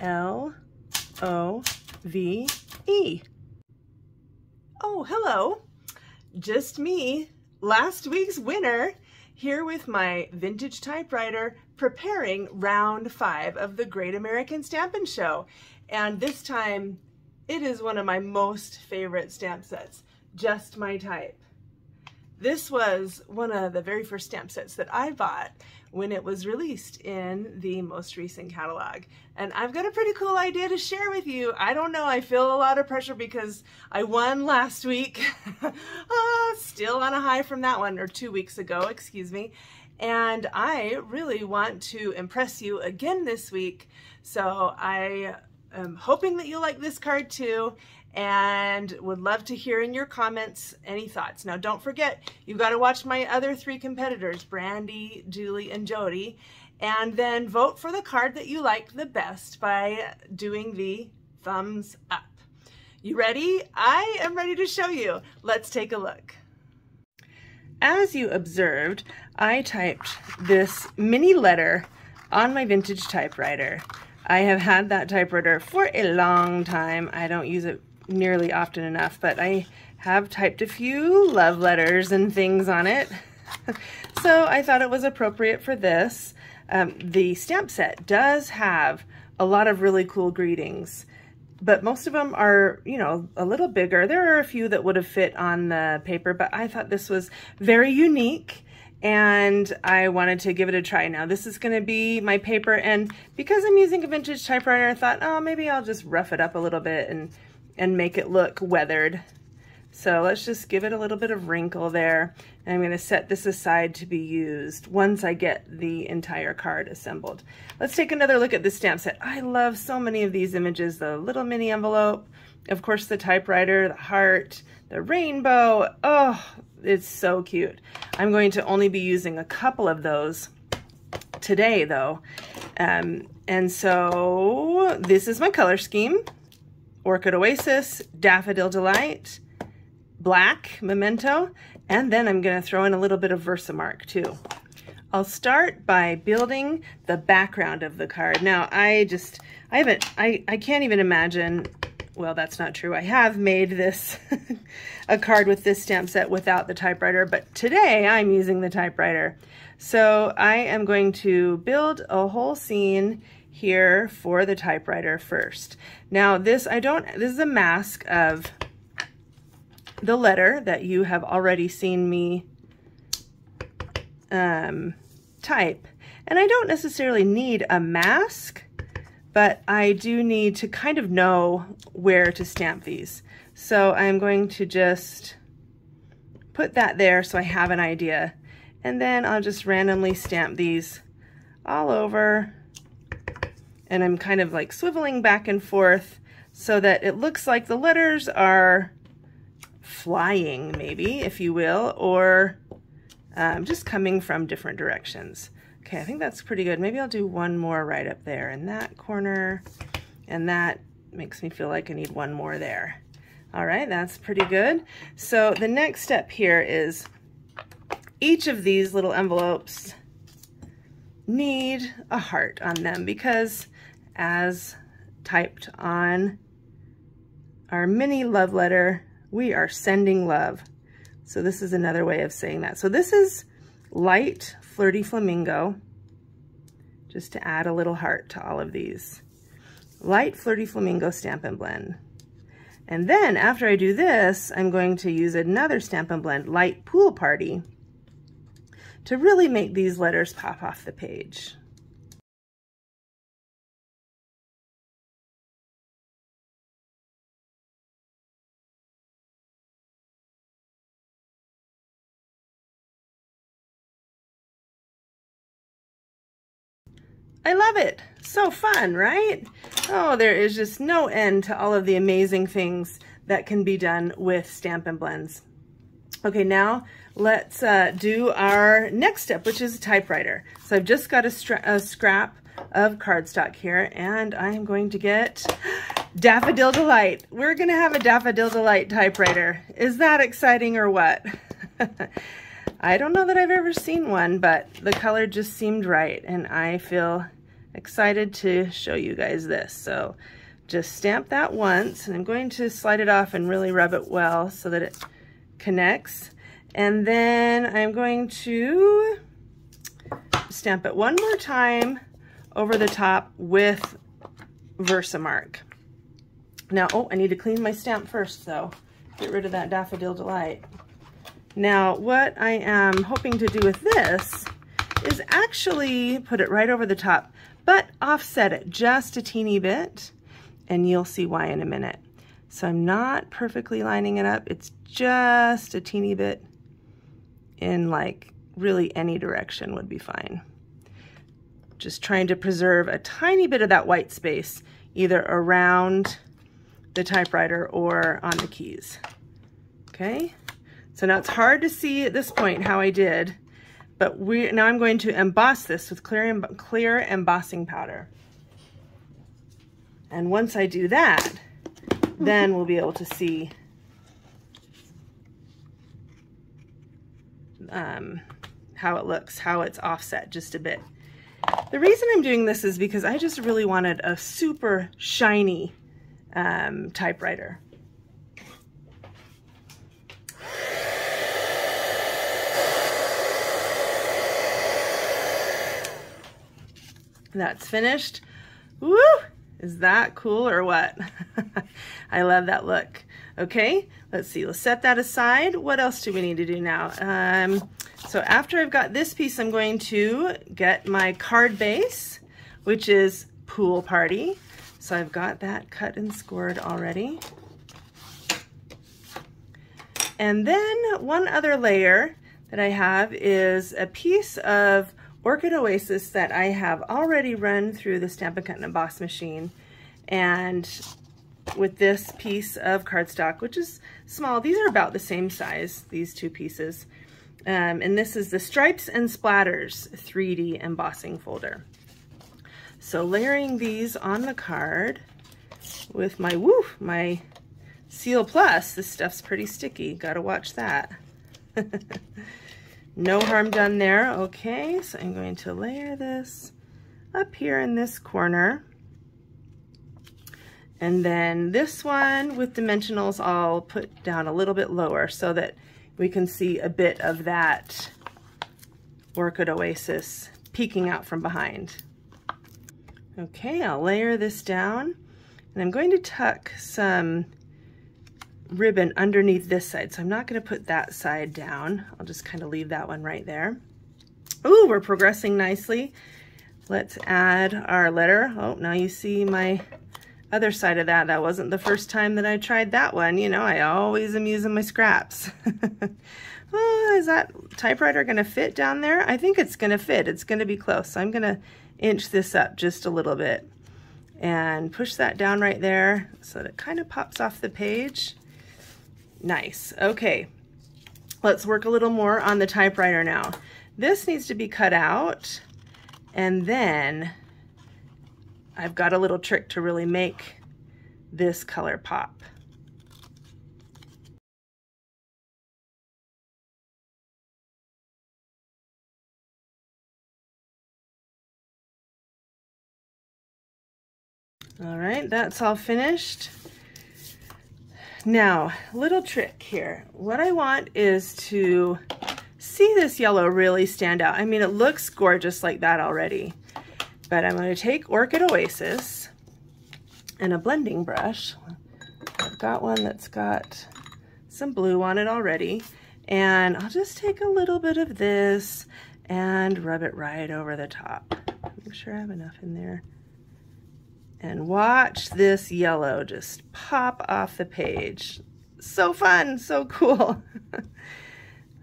L-O-V-E. Oh, hello. Just me, last week's winner, here with my vintage typewriter, preparing round 5 of the Great American Stampin' Show. And this time, it is one of my most favorite stamp sets, Just My Type. This was one of the very first stamp sets that I bought when it was released in the most recent catalog. And I've got a pretty cool idea to share with you. I don't know, I feel a lot of pressure because I won last week. Still on a high from that one, or 2 weeks ago, excuse me. And I really want to impress you again this week. So I am hoping that you'll like this card too, and would love to hear in your comments any thoughts. Now don't forget, you've got to watch my other 3 competitors, Brandy, Julie, and Jody, and then vote for the card that you like the best by doing the thumbs up. You ready? I am ready to show you. Let's take a look. As you observed, I typed this mini letter on my vintage typewriter. I have had that typewriter for a long time. I don't use it nearly often enough, but I have typed a few love letters and things on it. So I thought it was appropriate for this. The stamp set does have a lot of really cool greetings, but most of them are, you know, a little bigger. There are a few that would have fit on the paper, but I thought this was very unique and I wanted to give it a try. Now this is going to be my paper, and because I'm using a vintage typewriter, I thought, oh, maybe I'll just rough it up a little bit and make it look weathered. So let's just give it a little bit of wrinkle there. And I'm going to set this aside to be used once I get the entire card assembled. Let's take another look at this stamp set. I love so many of these images. The little mini envelope, of course the typewriter, the heart, the rainbow. Oh, it's so cute. I'm going to only be using a couple of those today though. And so this is my color scheme. Orchid Oasis, Daffodil Delight, Black, Memento, and then I'm going to throw in a little bit of Versamark too. I'll start by building the background of the card. Now I can't even imagine, well, that's not true. I have made this a card with this stamp set without the typewriter, but today I'm using the typewriter. So I am going to build a whole scene here for the typewriter first. Now this is a mask of the letter that you have already seen me type. And I don't necessarily need a mask, but I do need to kind of know where to stamp these. So I'm going to just put that there so I have an idea. And then I'll just randomly stamp these all over. And I'm kind of like swiveling back and forth so that it looks like the letters are flying, maybe, if you will, or just coming from different directions. Okay, I think that's pretty good. Maybe I'll do one more right up there in that corner, and that makes me feel like I need one more there. All right, that's pretty good. So the next step here is each of these little envelopes need a heart on them because, as typed on our mini love letter, we are sending love. So this is another way of saying that. So this is light Flirty Flamingo, just to add a little heart to all of these. Light Flirty Flamingo Stampin' Blend. And then after I do this, I'm going to use another Stampin' Blend, Light Pool Party, to really make these letters pop off the page. I love it. So fun, right? Oh, there is just no end to all of the amazing things that can be done with Stampin' Blends. Okay, now let's do our next step, which is a typewriter. So I've just got a scrap of cardstock here, and I'm going to get Daffodil Delight. We're gonna have a Daffodil Delight typewriter. Is that exciting or what? I don't know that I've ever seen one, but the color just seemed right, and I feel excited to show you guys this. So just stamp that once, and I'm going to slide it off and really rub it well so that it connects. And then I'm going to stamp it one more time over the top with Versamark. Now, oh, I need to clean my stamp first though. Get rid of that Daffodil Delight. Now, what I am hoping to do with this is actually put it right over the top, but offset it just a teeny bit, and you'll see why in a minute. So I'm not perfectly lining it up. It's just a teeny bit in, like, really any direction would be fine. Just trying to preserve a tiny bit of that white space, either around the typewriter or on the keys. Okay, so now it's hard to see at this point how I did, but now I'm going to emboss this with clear embossing powder. And once I do that, then we'll be able to see how it looks, how it's offset just a bit. The reason I'm doing this is because I just really wanted a super shiny typewriter. That's finished. Woo! Is that cool or what? I love that look. Okay, let's see, let's set that aside. What else do we need to do now? So after I've got this piece, I'm going to get my card base, which is Pool Party. So I've got that cut and scored already. And then one other layer that I have is a piece of Orchid Oasis that I have already run through the Stampin' Cut and Emboss machine, and with this piece of cardstock, which is small. These are about the same size, these two pieces. And this is the Stripes and Splatters 3D embossing folder. So layering these on the card with my Seal Plus. This stuff's pretty sticky, gotta watch that. No harm done there. Okay, so I'm going to layer this up here in this corner. And then this one with dimensionals I'll put down a little bit lower so that we can see a bit of that Orchid Oasis peeking out from behind. Okay, I'll layer this down, and I'm going to tuck some ribbon underneath this side. So I'm not going to put that side down. I'll just kind of leave that one right there. Ooh, we're progressing nicely. Let's add our letter. Oh, now you see my other side of that. That wasn't the first time that I tried that one. You know, I always am using my scraps. Oh, is that typewriter going to fit down there? I think it's going to fit. It's going to be close. So I'm going to inch this up just a little bit and push that down right there so that it kind of pops off the page. Nice. Okay, let's work a little more on the typewriter now. This needs to be cut out, and then I've got a little trick to really make this color pop. All right, that's all finished. Now, little trick here. What I want is to see this yellow really stand out. I mean, it looks gorgeous like that already, but I'm going to take Orchid Oasis and a blending brush. I've got one that's got some blue on it already, and I'll just take a little bit of this and rub it right over the top. Make sure I have enough in there. And watch this yellow just pop off the page. So fun, so cool.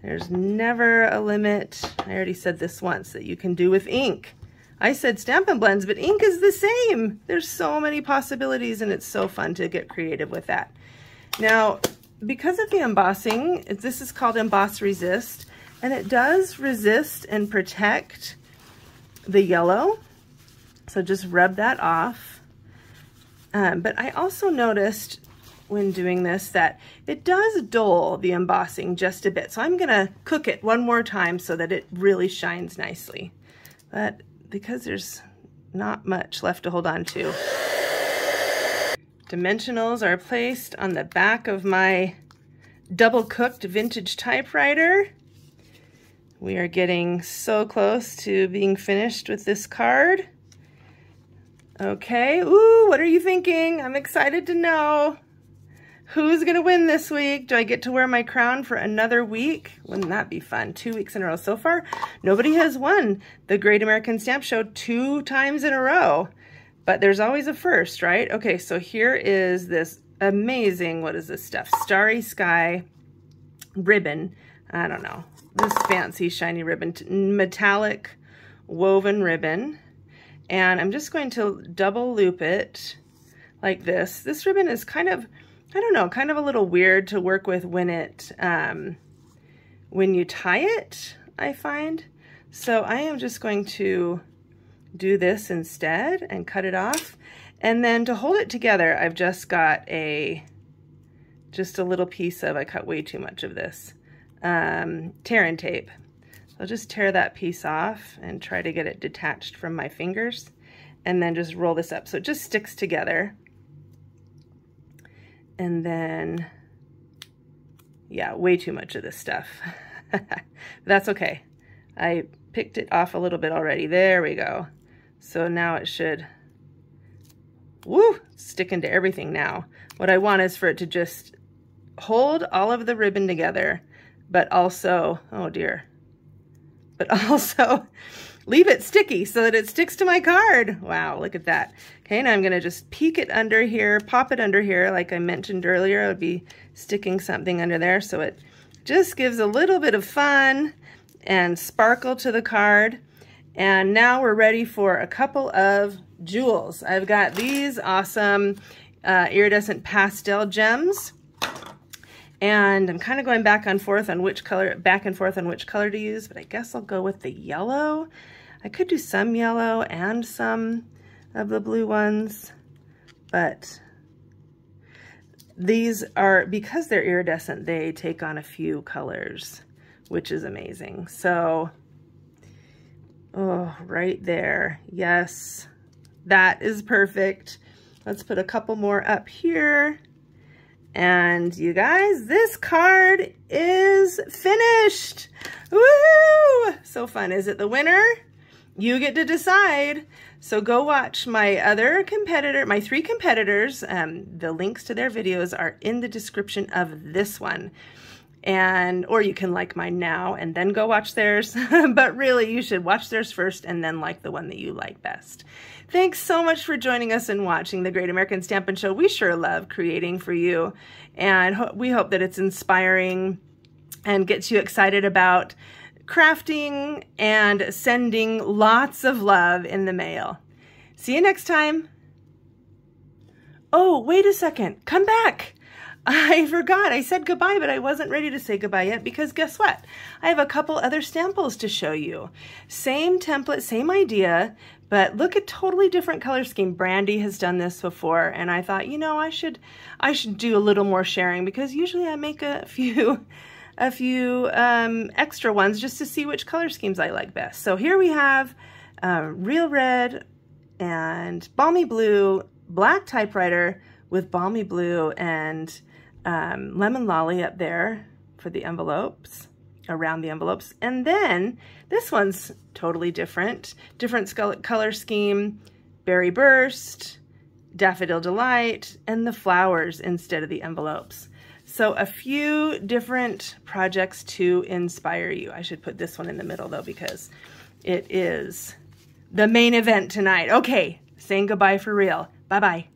There's never a limit. I already said this once, that you can do with ink. I said Stampin' Blends, but ink is the same. There's so many possibilities, and it's so fun to get creative with that. Now, because of the embossing, this is called Emboss Resist, and it does resist and protect the yellow. So just rub that off. But I also noticed when doing this that it does dull the embossing just a bit. So I'm gonna cook it one more time so that it really shines nicely. But because there's not much left to hold on to. Dimensionals are placed on the back of my double-cooked vintage typewriter. We are getting so close to being finished with this card. Okay, ooh, what are you thinking? I'm excited to know. Who's gonna win this week? Do I get to wear my crown for another week? Wouldn't that be fun? 2 weeks in a row. So far, nobody has won the Great American Stamp Show 2 times in a row. But there's always a first, right? Okay, so here is this amazing, what is this stuff? Starry Sky ribbon. I don't know. This fancy shiny ribbon, metallic woven ribbon. And I'm just going to double loop it like this. This ribbon is kind of, I don't know, kind of a little weird to work with when it, when you tie it, I find. So I am just going to do this instead and cut it off. And then to hold it together, I've just got just a little piece of, I cut way too much of this, tear and tape. I'll just tear that piece off and try to get it detached from my fingers and then just roll this up so it just sticks together. And then, yeah, way too much of this stuff. That's okay. I picked it off a little bit already. There we go. So now it should, woo, stick into everything now. What I want is for it to just hold all of the ribbon together, but also, oh dear, but also leave it sticky so that it sticks to my card. Wow, look at that. Okay, now I'm gonna just peek it under here, pop it under here, like I mentioned earlier. I would be sticking something under there, so it just gives a little bit of fun and sparkle to the card. And now we're ready for a couple of jewels. I've got these awesome iridescent pastel gems. And I'm kind of going back and forth on which color to use, but I guess I'll go with the yellow. I could do some yellow and some of the blue ones, but these are, because they're iridescent, they take on a few colors, which is amazing. So, oh, right there. Yes, that is perfect. Let's put a couple more up here. And you guys, this card is finished. Woo! So fun. Is it the winner? You get to decide. So go watch my other competitor, my 3 competitors. The links to their videos are in the description of this one. Or you can like mine now and then go watch theirs. But really, you should watch theirs first and then like the one that you like best. Thanks so much for joining us and watching the Great American Stampin' Show. We sure love creating for you, and we hope that it's inspiring and gets you excited about crafting and sending lots of love in the mail. See you next time. Oh, wait a second. Come back. I forgot. I said goodbye, but I wasn't ready to say goodbye yet because guess what? I have a couple other stamples to show you. Same template, same idea, but look at totally different color scheme. Brandy has done this before, and I thought, you know, I should do a little more sharing because usually I make a few extra ones just to see which color schemes I like best. So here we have Real Red and Balmy Blue, black typewriter with Balmy Blue and Lemon Lolly up there for the envelopes, around the envelopes. And then this one's totally different color scheme, Berry Burst, Daffodil Delight, and the flowers instead of the envelopes. So a few different projects to inspire you. I should put this one in the middle though because it is the main event tonight. Okay, saying goodbye for real. Bye-bye.